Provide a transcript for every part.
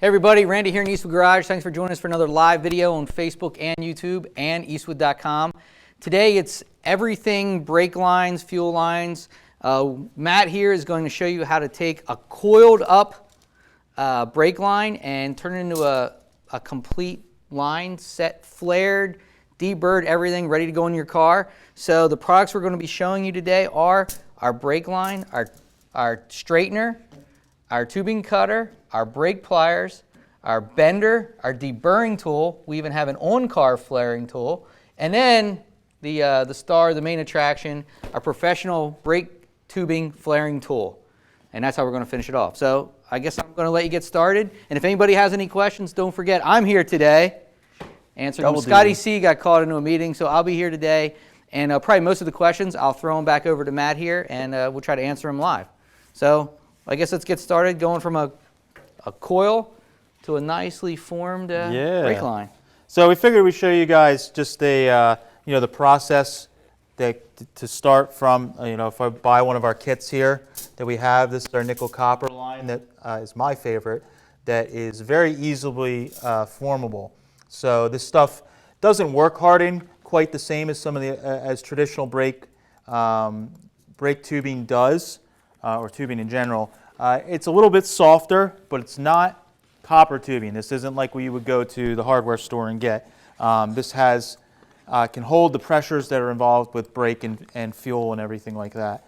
Hey everybody, Randy here in Eastwood Garage. Thanks for joining us for another live video on Facebook and YouTube and Eastwood.com. Today it's everything brake lines, fuel lines. Matt here is going to show you how to take a coiled up brake line and turn it into a complete line, set, flared, deburred, everything ready to go in your car. So the products we're going to be showing you today are our brake line, our straightener, our tubing cutter, our brake pliers, our bender, our deburring tool. We even have an on-car flaring tool. And then the star, the main attraction, our professional brake tubing flaring tool. And that's how we're going to finish it off. So I guess I'm going to let you get started. And if anybody has any questions, don't forget, I'm here today answering them. Scotty C got called into a meeting, so I'll be here today. And probably most of the questions, I'll throw them back over to Matt here, and we'll try to answer them live. So I guess let's get started, going from a coil to a nicely formed brake line. So we figured we'd show you guys just the process to start from. If I buy one of our kits here that we have, this is our nickel copper line that is my favorite. That is very easily formable. So this stuff doesn't work harden quite the same as some of the as traditional brake tubing does, or tubing in general. It's a little bit softer, but it's not copper tubing. This isn't like we would go to the hardware store and get. This can hold the pressures that are involved with brake and fuel and everything like that.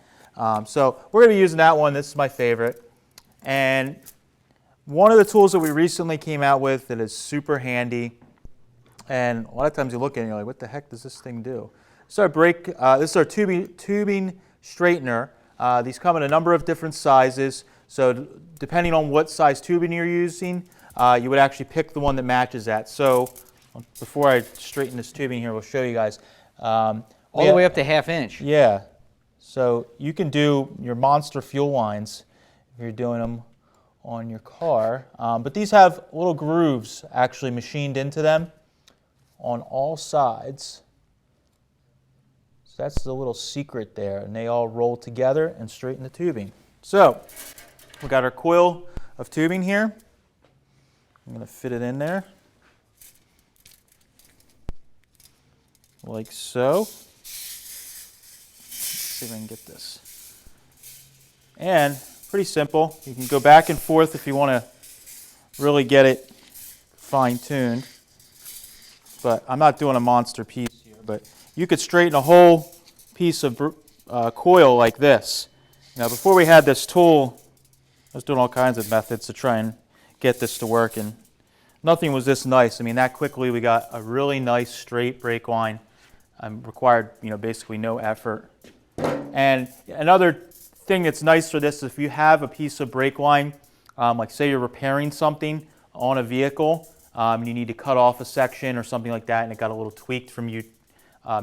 So we're going to be using that one. This is my favorite. And one of the tools that we recently came out with that is super handy, and a lot of times you look at it and you're like, what the heck does this thing do? This is our tubing straightener. These come in a number of different sizes. So depending on what size tubing you're using, you would actually pick the one that matches that. So before I straighten this tubing here, we'll show you guys. All the way up to 1/2 inch. Yeah. So you can do your monster fuel lines if you're doing them on your car. But these have little grooves actually machined into them on all sides. So that's the little secret there. And they all roll together and straighten the tubing. So we got our coil of tubing here. I'm going to fit it in there like so. Let's see if I can get this. And pretty simple. You can go back and forth if you want to really get it fine-tuned. But I'm not doing a monster piece here. But you could straighten a whole piece of coil like this. Now, before we had this tool, I was doing all kinds of methods to try and get this to work, and nothing was this nice. I mean, that quickly we got a really nice straight brake line. Required, basically no effort. And another thing that's nice for this is if you have a piece of brake line, like say you're repairing something on a vehicle, and you need to cut off a section or something like that, and it got a little tweaked from you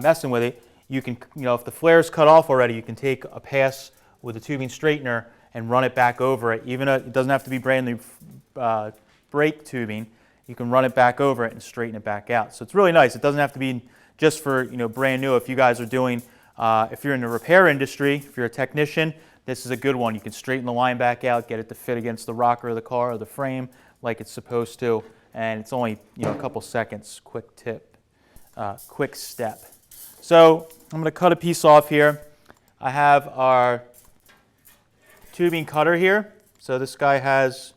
messing with it, you can, if the flare's cut off already, you can take a pass with a tubing straightener and run it back over it. Even it doesn't have to be brand new brake tubing. You can run it back over it and straighten it back out. So it's really nice. It doesn't have to be just for brand new. If you guys are doing, if you're in the repair industry, if you're a technician, this is a good one. You can straighten the line back out, get it to fit against the rocker of the car or the frame like it's supposed to, and it's only a couple seconds. Quick tip, quick step. So I'm going to cut a piece off here. I have our tubing cutter here. So this guy has,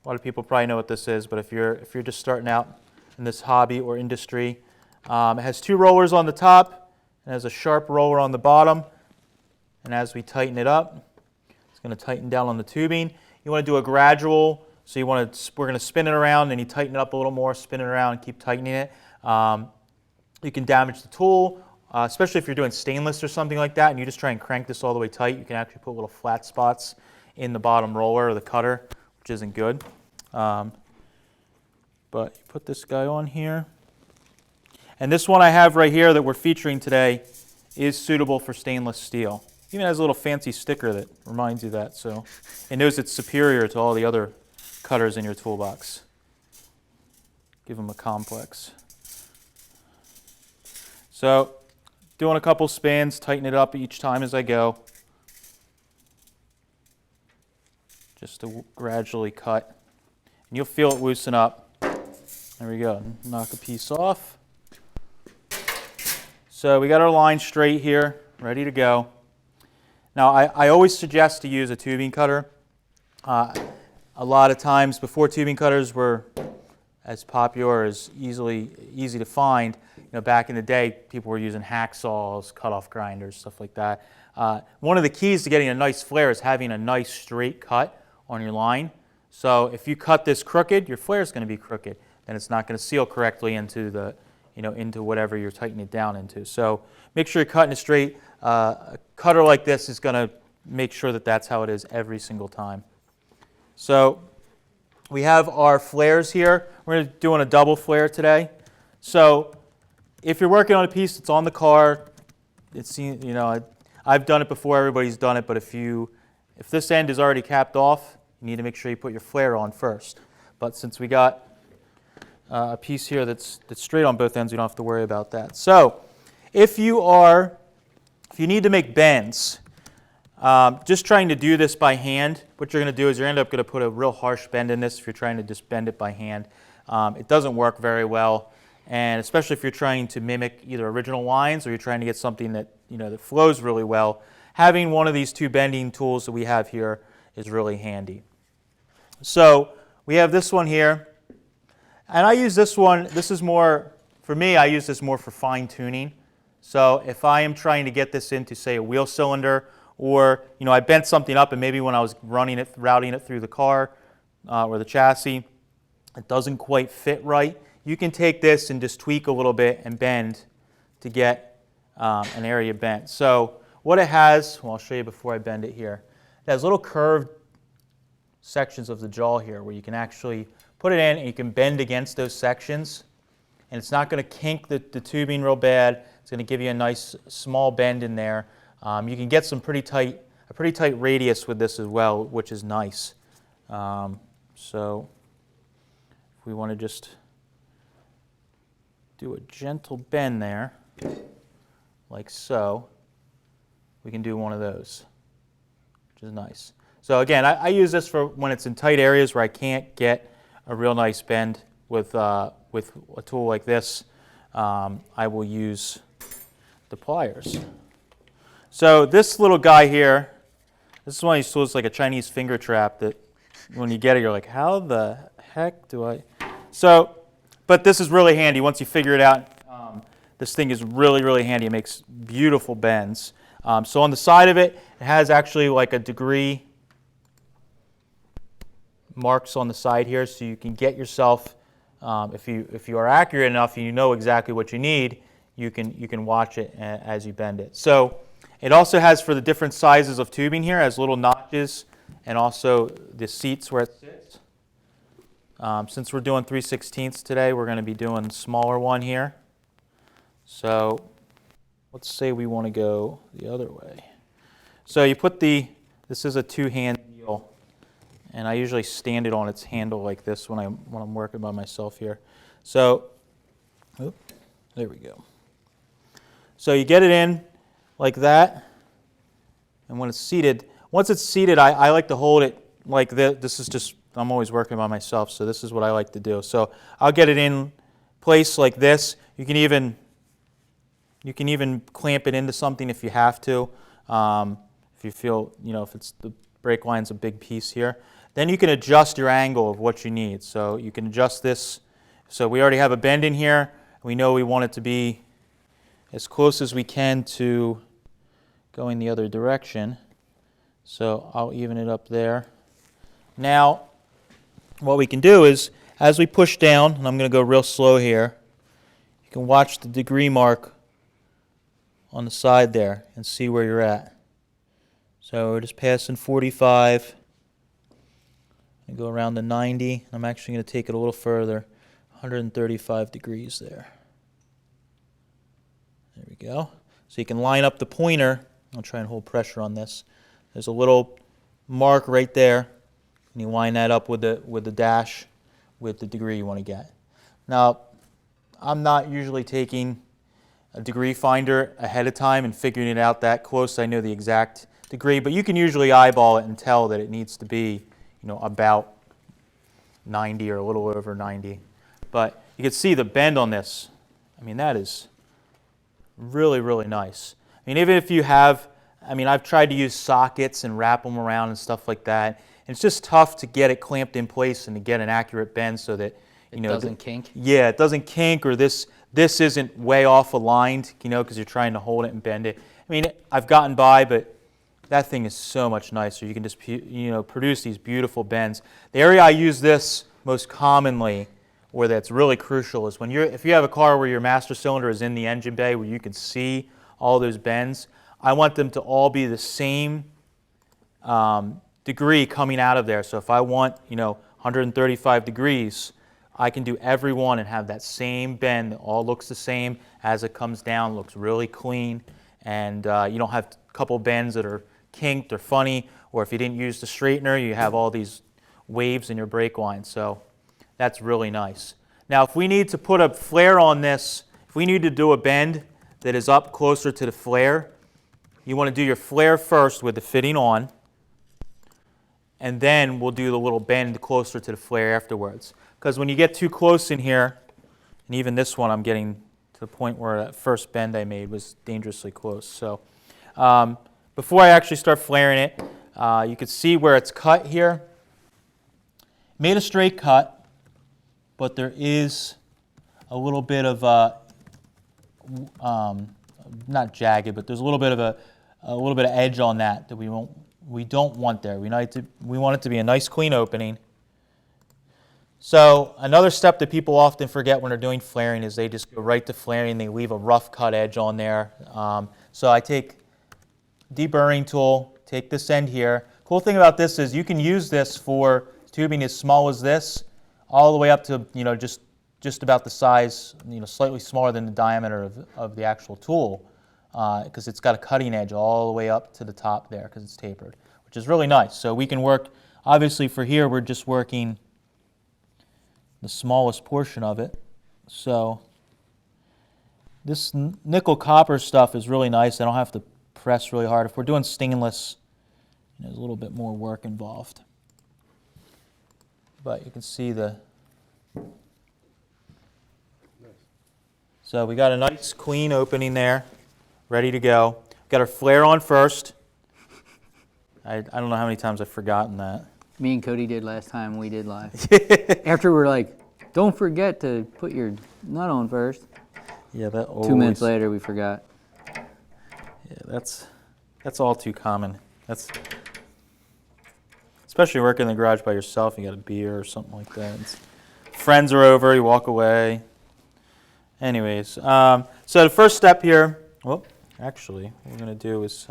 a lot of people probably know what this is, but if you're just starting out in this hobby or industry, it has 2 rollers on the top and has a sharp roller on the bottom. And as we tighten it up, it's going to tighten down on the tubing. You want to do a gradual, so we're going to spin it around and you tighten it up a little more, spin it around and keep tightening it. You can damage the tool, especially if you're doing stainless or something like that and you just try and crank this all the way tight. You can actually put little flat spots in the bottom roller or the cutter, which isn't good. But you put this guy on here. And this one I have right here that we're featuring today is suitable for stainless steel. Even has a little fancy sticker that reminds you that, so it knows it's superior to all the other cutters in your toolbox. Give them a complex. So doing a couple spins, tighten it up each time as I go. just to gradually cut. and you'll feel it loosen up. There we go. Knock a piece off. So we got our line straight here, ready to go. Now I always suggest to use a tubing cutter. A lot of times before tubing cutters were as popular, as easy to find, back in the day, people were using hacksaws, cut-off grinders, stuff like that. One of the keys to getting a nice flare is having a nice straight cut on your line. So if you cut this crooked, your flare is going to be crooked, and it's not going to seal correctly into the, into whatever you're tightening it down into. So make sure you're cutting it straight. A cutter like this is going to make sure that that's how it is every single time. So we have our flares here. We're doing a double flare today. So if you're working on a piece that's on the car, it's, I've done it before, everybody's done it, but if this end is already capped off, you need to make sure you put your flare on first. But since we got a piece here that's straight on both ends, we don't have to worry about that. So if you need to make bends, just trying to do this by hand, what you're going to do is you're end up going to put a real harsh bend in this if you're trying to just bend it by hand. It doesn't work very well, and especially if you're trying to mimic either original lines or you're trying to get something that that flows really well. Having one of these two bending tools that we have here is really handy. So we have this one here, and I use this one. This is more, for me, I use this more for fine tuning. So if I am trying to get this into, say, a wheel cylinder, or I bent something up and maybe when I was routing it through the car or the chassis, it doesn't quite fit right, you can take this and just tweak a little bit and bend to get an area bent. So what it has, well, I'll show you before I bend it here. It has little curved sections of the jaw here where you can actually put it in and you can bend against those sections, and it's not going to kink the tubing real bad. It's going to give you a nice small bend in there. You can get a pretty tight radius with this as well, which is nice. So if we want to just do a gentle bend there, like so, we can do one of those, which is nice. So again, I use this for when it's in tight areas where I can't get a real nice bend with a tool like this. I will use the pliers. So this little guy here, this is one of these tools like a Chinese finger trap that when you get it, you're like, how the heck do I? So, but this is really handy once you figure it out. This thing is really, really handy. It makes beautiful bends. So on the side of it, it has actually like a degree marks on the side here, so you can get yourself, if you are accurate enough and you know exactly what you need, you can watch it as you bend it. So it also has, for the different sizes of tubing here, has little notches and also the seats where it sits. Since we're doing 3/16 today, we're going to be doing a smaller one here. So let's say we want to go the other way. So you put this is a two-hand wheel, and I usually stand it on its handle like this when I'm working by myself here. So, there we go. So you get it in like that, and when it's seated, once it's seated, I like to hold it like this. This is just, I'm always working by myself, so this is what I like to do. So I'll get it in place like this. You can even clamp it into something if you have to. If you feel, if it's the brake line's a big piece here. Then you can adjust your angle of what you need. So you can adjust this. So we already have a bend in here. We know we want it to be as close as we can to going the other direction. So I'll even it up there. Now, what we can do is, as we push down, and I'm going to go real slow here, you can watch the degree mark on the side there and see where you're at. So we're just passing 45. And go around to 90. I'm actually going to take it a little further, 135 degrees there. There we go. So you can line up the pointer. I'll try and hold pressure on this. There's a little mark right there, and you line that up with the dash with the degree you want to get. Now, I'm not usually taking a degree finder ahead of time and figuring it out that close. I know the exact degree, but you can usually eyeball it and tell that it needs to be, about 90 or a little over 90. But you can see the bend on this. I mean, that is really, really nice. I mean, even if you have, I mean, I've tried to use sockets and wrap them around and stuff like that. And it's just tough to get it clamped in place and to get an accurate bend so that, you know, it doesn't kink. Yeah, it doesn't kink, or this isn't way off aligned, you know, because you're trying to hold it and bend it. I mean, I've gotten by, but that thing is so much nicer. You can just, you know, produce these beautiful bends. The area I use this most commonly, where that's really crucial, is when if you have a car where your master cylinder is in the engine bay, where you can see all those bends. I want them to all be the same degree coming out of there. So if I want, you know, 135 degrees, I can do every one and have that same bend that all looks the same as it comes down, looks really clean, and you don't have a couple bends that are kinked or funny, or if you didn't use the straightener, you have all these waves in your brake line. So that's really nice. Now, if we need to put a flare on this, if we need to do a bend that is up closer to the flare, you want to do your flare first with the fitting on, and then we'll do the little bend closer to the flare afterwards. Because when you get too close in here, and even this one, I'm getting to the point where that first bend I made was dangerously close. So before I actually start flaring it, you can see where it's cut here. Made a straight cut, but there is a little bit of not jagged, but there's a little bit of edge on that we don't want there. We want it to be a nice clean opening. So another step that people often forget when they're doing flaring is they just go right to flaring. They leave a rough cut edge on there. So I take deburring tool, take this end here. Cool thing about this is you can use this for tubing as small as this, all the way up to, you know, just about the size, you know, slightly smaller than the diameter of the actual tool, because it's got a cutting edge all the way up to the top there because it's tapered, which is really nice. So we can work, obviously for here we're just working the smallest portion of it. So this nickel copper stuff is really nice. I don't have to press really hard. If we're doing stainless, there's a little bit more work involved. But you can see so we got a nice clean opening there, ready to go. Got our flare on first. I don't know how many times I've forgotten that. Me and Cody did last time we did live. After we're like, don't forget to put your nut on first. Yeah, that always. 2 minutes later, we forgot. Yeah, that's all too common. That's especially working in the garage by yourself. You got a beer or something like that. Friends are over. You walk away. Anyways, so the first step here. Well, actually, what we're going to do is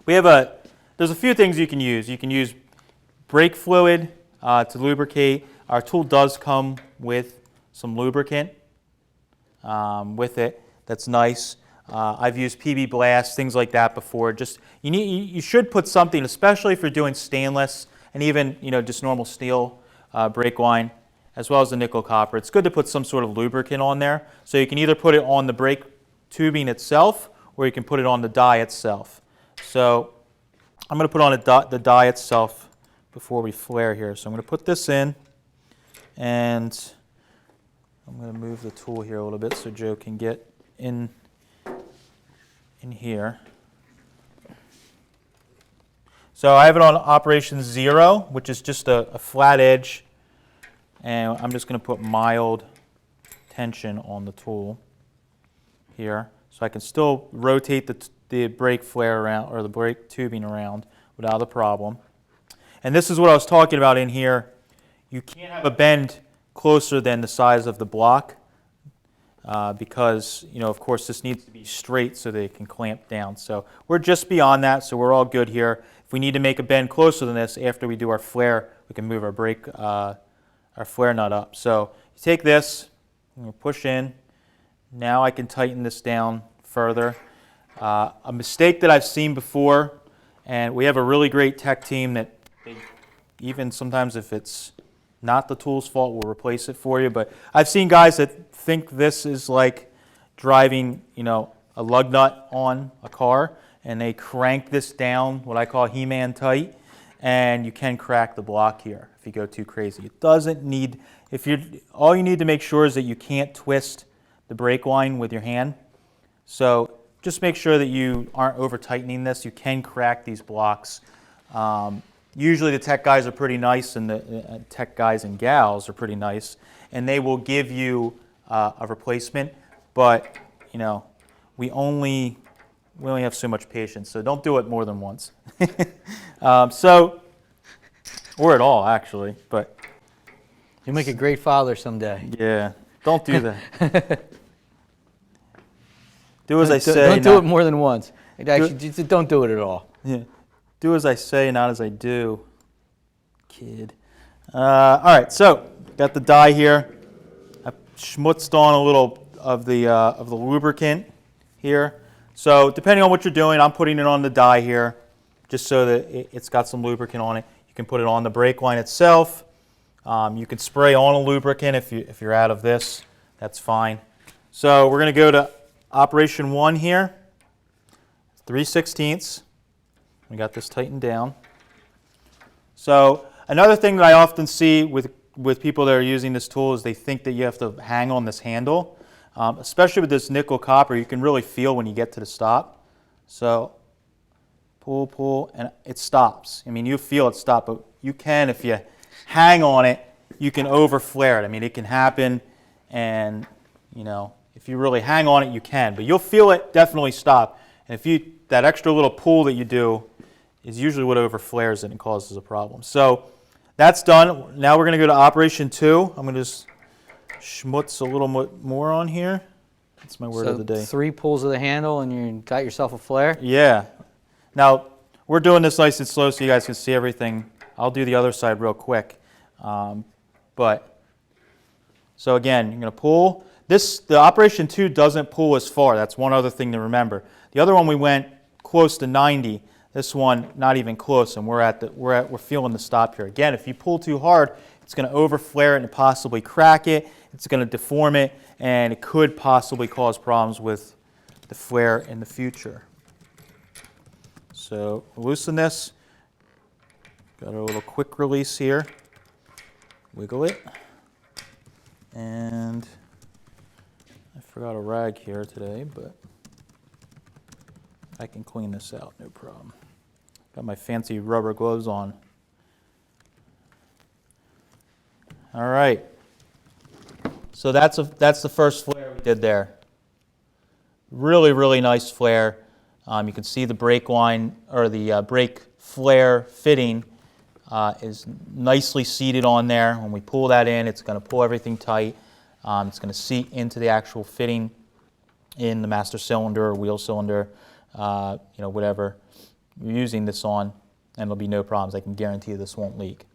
there's a few things you can use. You can use brake fluid to lubricate. Our tool does come with some lubricant with it. That's nice. I've used PB Blast, things like that before. Just you should put something, especially if you're doing stainless and even, you know, just normal steel brake line, as well as the nickel copper. It's good to put some sort of lubricant on there. So you can either put it on the brake tubing itself, or you can put it on the die itself. So I'm going to put on the die itself before we flare here. So I'm going to put this in, and I'm going to move the tool here a little bit so Joe can get in here. So I have it on operation 0, which is just a flat edge, and I'm just going to put mild tension on the tool here, so I can still rotate the brake flare around, or the brake tubing around, without a problem. And this is what I was talking about in here. You can't have a bend closer than the size of the block, because, you know, of course, this needs to be straight so that it can clamp down. So we're just beyond that, so we're all good here. If we need to make a bend closer than this after we do our flare, we can move our flare nut up. So you take this, and push in. Now I can tighten this down further. A mistake that I've seen before, and we have a really great tech team that even sometimes if it's not the tool's fault, we'll replace it for you. But I've seen guys that think this is like driving, you know, a lug nut on a car, and they crank this down, what I call He-Man tight, and you can crack the block here if you go too crazy. It doesn't need, all you need to make sure is that you can't twist the brake line with your hand. So just make sure that you aren't over tightening this. You can crack these blocks. Usually the tech guys are pretty nice, and the tech guys and gals are pretty nice, and they will give you a replacement. But you know, we only have so much patience, so don't do it more than once. Or at all, actually. But you'll make a great father someday. Yeah, don't do that. Do as I say. Don't do it more than once. Actually, don't do it at all. Yeah. Do as I say, not as I do, kid. All right, so got the die here. I schmutzed on a little of the lubricant here. So depending on what you're doing, I'm putting it on the die here, just so that it's got some lubricant on it. You can put it on the brake line itself. You can spray on a lubricant if you're out of this. That's fine. So we're going to go to operation 1 here. 3/16. We got this tightened down. So another thing that I often see with people that are using this tool is they think that you have to hang on this handle. Especially with this nickel copper, you can really feel when you get to the stop. So pull, pull, and it stops. I mean, you feel it stop, but you can, if you hang on it, you can over flare it. I mean, it can happen, and you know, if you really hang on it, you can, but you'll feel it definitely stop. And that extra little pull that you do is usually what over flares it and causes a problem. So that's done. Now we're going to go to operation 2. I'm going to just schmutz a little more on here. That's my word of the day. 3 pulls of the handle and you got yourself a flare? Yeah. Now, we're doing this nice and slow so you guys can see everything. I'll do the other side real quick. So again, you're going to pull. The operation 2 doesn't pull as far. That's one other thing to remember. The other one we went close to 90. This one not even close, and we're feeling the stop here. Again, if you pull too hard, it's going to over flare it and possibly crack it. It's going to deform it, and it could possibly cause problems with the flare in the future. So loosen this. Got a little quick release here. Wiggle it. And I forgot a rag here today, but I can clean this out, no problem. Got my fancy rubber gloves on. All right. So that's the first flare we did there. Really, really nice flare. You can see the brake line, or the brake flare fitting is nicely seated on there. When we pull that in, it's going to pull everything tight. It's going to seat into the actual fitting in the master cylinder or wheel cylinder, whatever you're using this on, and there'll be no problems. I can guarantee you this won't leak.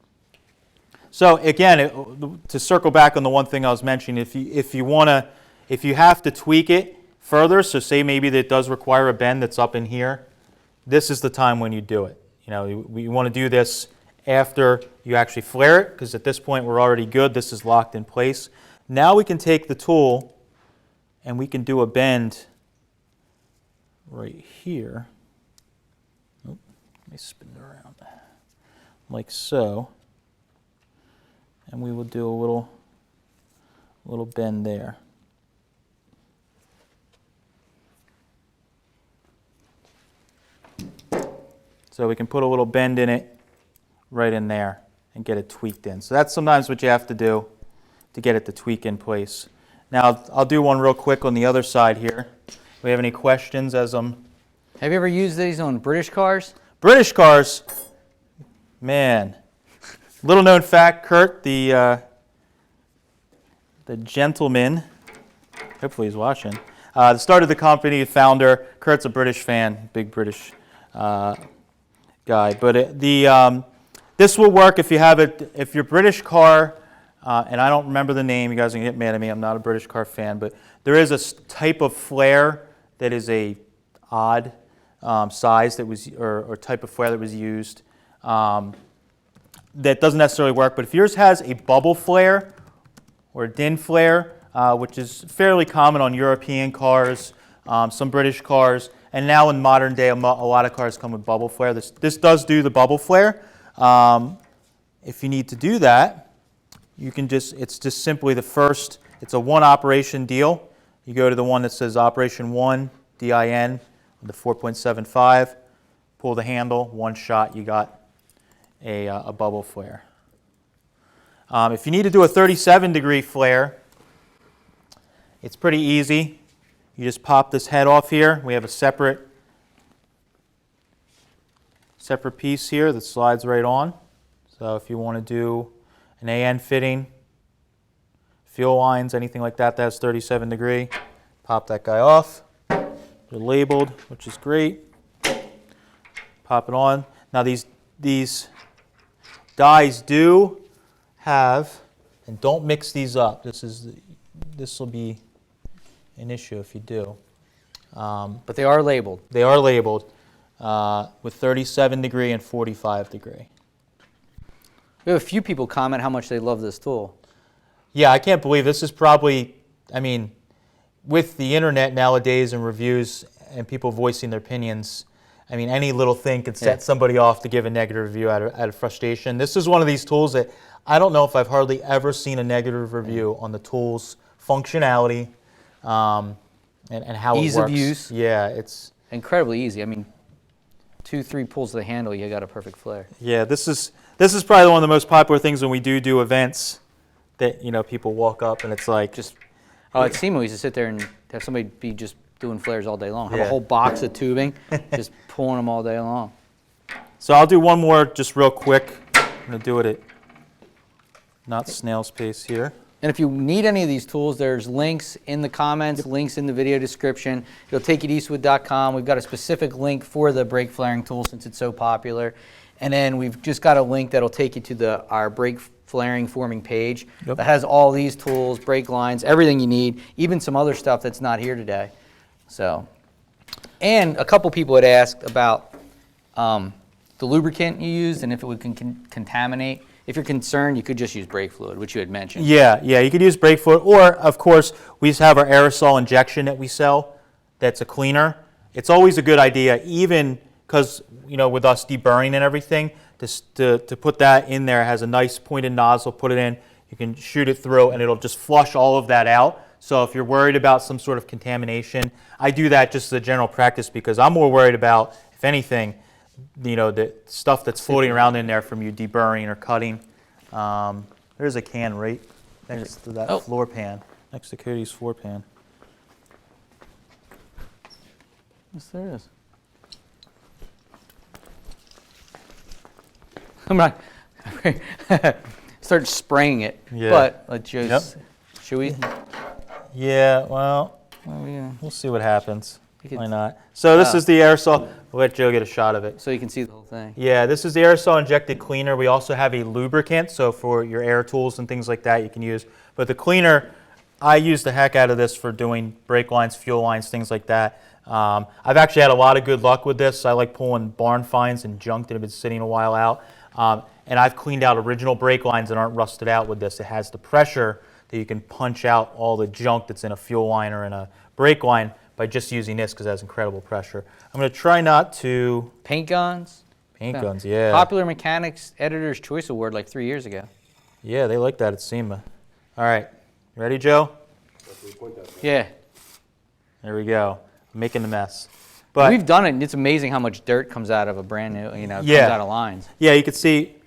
So again, to circle back on the one thing I was mentioning, if you have to tweak it further, so say maybe that it does require a bend that's up in here, this is the time when you do it. We want to do this after you actually flare it, because at this point we're already good. This is locked in place. Now we can take the tool and we can do a bend right here. Oh, let me spin it around like so, and we will do a little bend there. So we can put a little bend in it right in there and get it tweaked in. So that's sometimes what you have to do to get it to tweak in place. Now I'll do one real quick on the other side here. Do we have any questions as I'm... Have you ever used these on British cars? British cars? Man. Little known fact, Kurt, the gentleman, hopefully he's watching, the start of the company, founder, Kurt's a British fan, big British guy. But this will work if you have it, if your British car, and I don't remember the name, you guys are going to get mad at me, I'm not a British car fan, but there is a type of flare that is a odd size that was, or type of flare that was used that doesn't necessarily work. But if yours has a bubble flare or a din flare, which is fairly common on European cars, some British cars, and now in modern day a lot of cars come with bubble flare. This does do the bubble flare. If you need to do that, you can it's just simply it's a one operation deal. You go to the one that says Operation 1, DIN, the 4.75, pull the handle, one shot, you got a bubble flare. If you need to do a 37-degree flare, it's pretty easy. You just pop this head off here. We have a separate piece here that slides right on. So if you want to do an AN fitting, fuel lines, anything like that, that's 37 degree, pop that guy off. They're labeled, which is great. Pop it on. Now these dies do have, and don't mix these up. This will be an issue if you do. But they are labeled. They are labeled with 37 degree and 45 degree. We have a few people comment how much they love this tool. Yeah, I can't believe this is probably, I mean, with the internet nowadays and reviews and people voicing their opinions, I mean, any little thing could set somebody off to give a negative review out of frustration. This is one of these tools that I don't know if I've hardly ever seen a negative review on the tool's functionality and how it works. Ease of use. Yeah, it's incredibly easy. I mean, 2-3 pulls of the handle, you got a perfect flare. Yeah, this is probably one of the most popular things when we do events that, you know, people walk up and it's like just at SEMA we used to sit there and have somebody be just doing flares all day long. Have a whole box of tubing, just pulling them all day long. So I'll do one more just real quick. I'm going to do it at not snail's pace here. And if you need any of these tools, there's links in the comments, links in the video description. It'll take you to Eastwood.com. We've got a specific link for the brake flaring tool since it's so popular. And then we've just got a link that'll take you to our brake flaring forming page that has all these tools, brake lines, everything you need, even some other stuff that's not here today. So, and a couple people had asked about the lubricant you used and if it would contaminate. If you're concerned, you could just use brake fluid, which you had mentioned. Yeah, you could use brake fluid, or of course, we just have our aerosol injection that we sell. That's a cleaner. It's always a good idea, even because, you know, with us deburring and everything, to put that in there. It has a nice pointed nozzle. Put it in. You can shoot it through, and it'll just flush all of that out. So if you're worried about some sort of contamination, I do that just as a general practice because I'm more worried about, if anything, you know, the stuff that's floating around in there from you deburring or cutting. There's a can right next to that floor pan, next to Cody's floor pan. Yes, there is. I'm not start spraying it, but let's just, should we? Yeah, well, we'll see what happens. Why not? So this is the aerosol. We'll let Joe get a shot of it. So you can see the whole thing. Yeah, this is the aerosol injected cleaner. We also have a lubricant, so for your air tools and things like that you can use. But the cleaner, I use the heck out of this for doing brake lines, fuel lines, things like that. I've actually had a lot of good luck with this. I like pulling barn finds and junk that have been sitting a while out. And I've cleaned out original brake lines that aren't rusted out with this. It has the pressure that you can punch out all the junk that's in a fuel line or in a brake line by just using this because it has incredible pressure. I'm going to try not to... Paint guns? Paint guns, yeah. Popular Mechanics Editor's Choice Award like 3 years ago. Yeah, they like that at SEMA. All right, you ready, Joe? Yeah. There we go. I'm making the mess. But we've done it, and it's amazing how much dirt comes out of a brand new, comes out of lines. Yeah, you can see,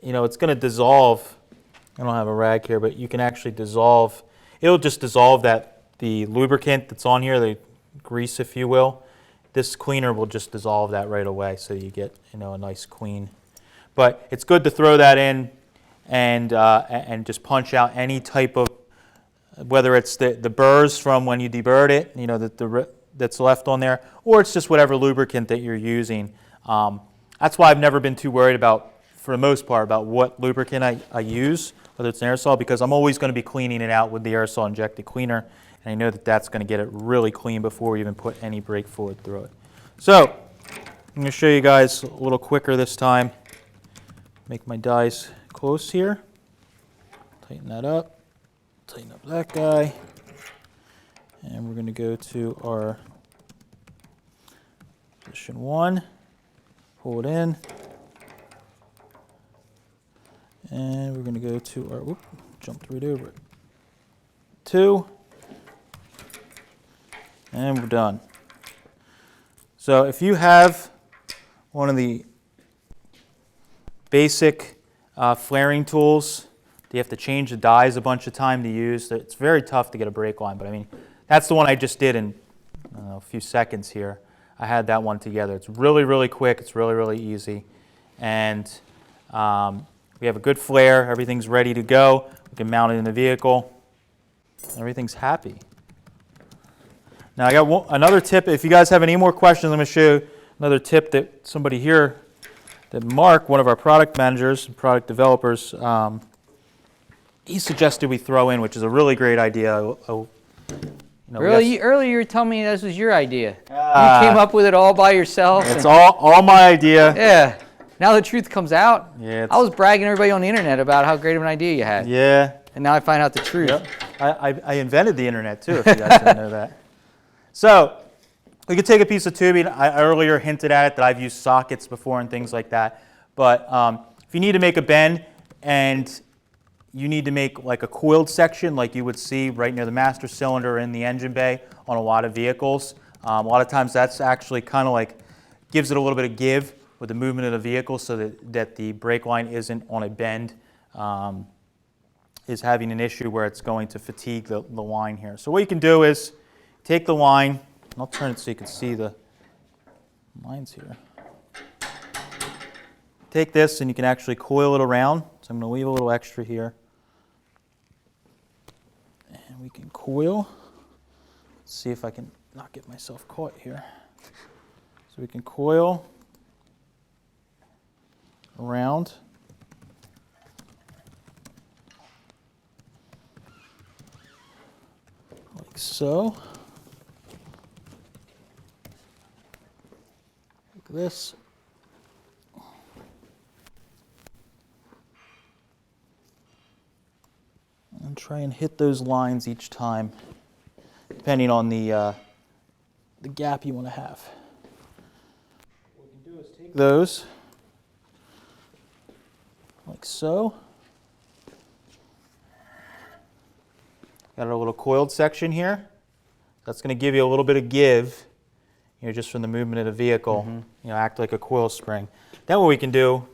it's going to dissolve. I don't have a rag here, but you can actually dissolve. It'll just dissolve the lubricant that's on here, the grease, if you will. This cleaner will just dissolve that right away, so you get, a nice clean. But it's good to throw that in and just punch out any type of, whether it's the burrs from when you deburred it, that's left on there, or it's just whatever lubricant that you're using. That's why I've never been too worried about, for the most part, about what lubricant I use, whether it's an aerosol, because I'm always going to be cleaning it out with the aerosol injected cleaner, and I know that that's going to get it really clean before we even put any brake fluid through it. So I'm going to show you guys a little quicker this time. Make my dies close here. Tighten that up. Tighten up that guy. And we're going to go to our position 1. Pull it in. And we're going to go to our, whoop, jumped right over it. 2. And we're done. So if you have one of the basic flaring tools, you have to change the dies a bunch of time to use. It's very tough to get a brake line, but I mean, that's the one I just did in a few seconds here. I had that one together. It's really, really quick. It's really, really easy. And we have a good flare. Everything's ready to go. We can mount it in the vehicle. Everything's happy. Now I got another tip. If you guys have any more questions, I'm going to show you another tip that somebody here, that Mark, one of our product managers and product developers, he suggested we throw in, which is a really great idea. Really? Earlier you were telling me this was your idea. You came up with it all by yourself. It's all my idea. Yeah. Now the truth comes out. Yeah. I was bragging to everybody on the internet about how great of an idea you had. Yeah. And now I find out the truth. Yep. I invented the internet too, if you guys didn't know that. So we could take a piece of tubing. I earlier hinted at it that I've used sockets before and things like that. But if you need to make a bend and you need to make like a coiled section like you would see right near the master cylinder in the engine bay on a lot of vehicles, a lot of times that's actually kind of like gives it a little bit of give with the movement of the vehicle so that the brake line isn't on a bend, is having an issue where it's going to fatigue the line here. So what you can do is take the line, and I'll turn it so you can see the lines here. Take this and you can actually coil it around. So I'm going to leave a little extra here. And we can coil. Let's see if I can not get myself caught here. So we can coil around. Like so. Like this. And try and hit those lines each time, depending on the gap you want to have. What we can do is take those, like so. Got our little coiled section here. That's going to give you a little bit of give, just from the movement of the vehicle. Act like a coil spring. Then what we can do,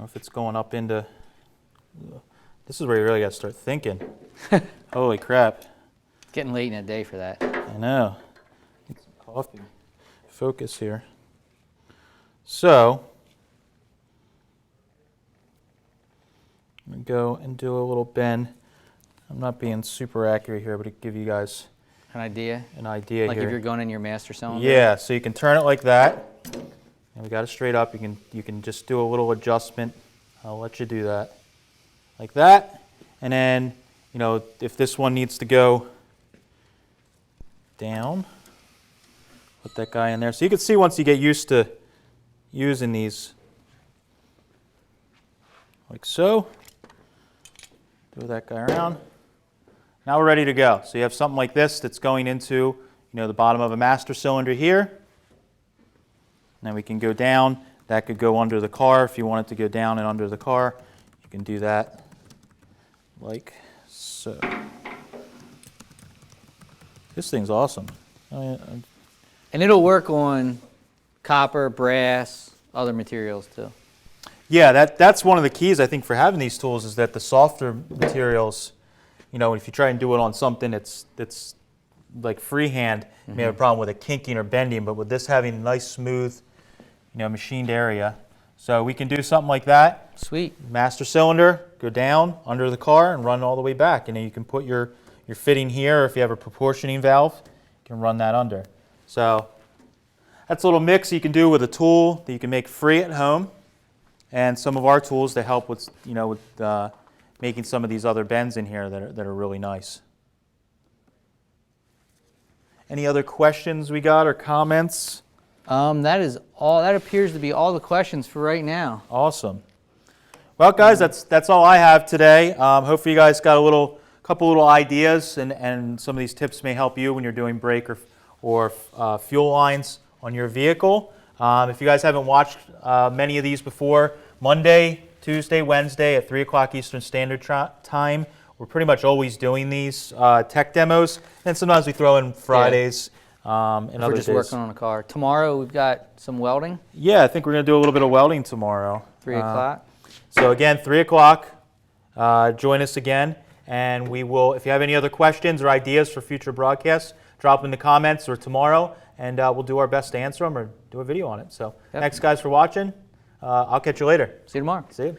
if it's going up into, this is where you really got to start thinking. Holy crap. It's getting late in the day for that. I know. Get some coffee. Focus here. So, I'm going to go and do a little bend. I'm not being super accurate here, but to give you guys an idea like here. Like if you're going in your master cylinder? Yeah, so you can turn it like that. And we got it straight up. You can just do a little adjustment. I'll let you do that. Like that. And then, if this one needs to go down, put that guy in there. So you can see once you get used to using these, like so. Do that guy around. Now we're ready to go. So you have something like this that's going into, the bottom of a master cylinder here. And then we can go down. That could go under the car if you want it to go down and under the car. You can do that like so. This thing's awesome. And it'll work on copper, brass, other materials too. Yeah, that's one of the keys I think for having these tools is that the softer materials, if you try and do it on something that's like freehand, you may have a problem with it kinking or bending, but with this having a nice smooth, machined area. So we can do something like that. Sweet. Master cylinder, go down under the car and run all the way back. And then you can put your fitting here, or if you have a proportioning valve, you can run that under. So that's a little mix you can do with a tool that you can make free at home, and some of our tools to help with, making some of these other bends in here that are really nice. Any other questions we got or comments? That is all. That appears to be all the questions for right now. Awesome. Well, guys, that's all I have today. Hopefully, you guys got a couple little ideas, and some of these tips may help you when you're doing brake or fuel lines on your vehicle. If you guys haven't watched many of these before, Monday, Tuesday, Wednesday at 3 o'clock Eastern Standard Time. We're pretty much always doing these tech demos, and sometimes we throw in Fridays and If other we're just days. working on a car. Tomorrow we've got some welding, Yeah, I think we're going to do a little bit of welding tomorrow. 3 o'clock. So again, 3 o'clock, join us again, and we will, if you have any other questions or ideas for future broadcasts, drop them in the comments or tomorrow, and we'll do our best to answer them or do a video on it. So thanks guys for watching. I'll catch you later. See you tomorrow. See you.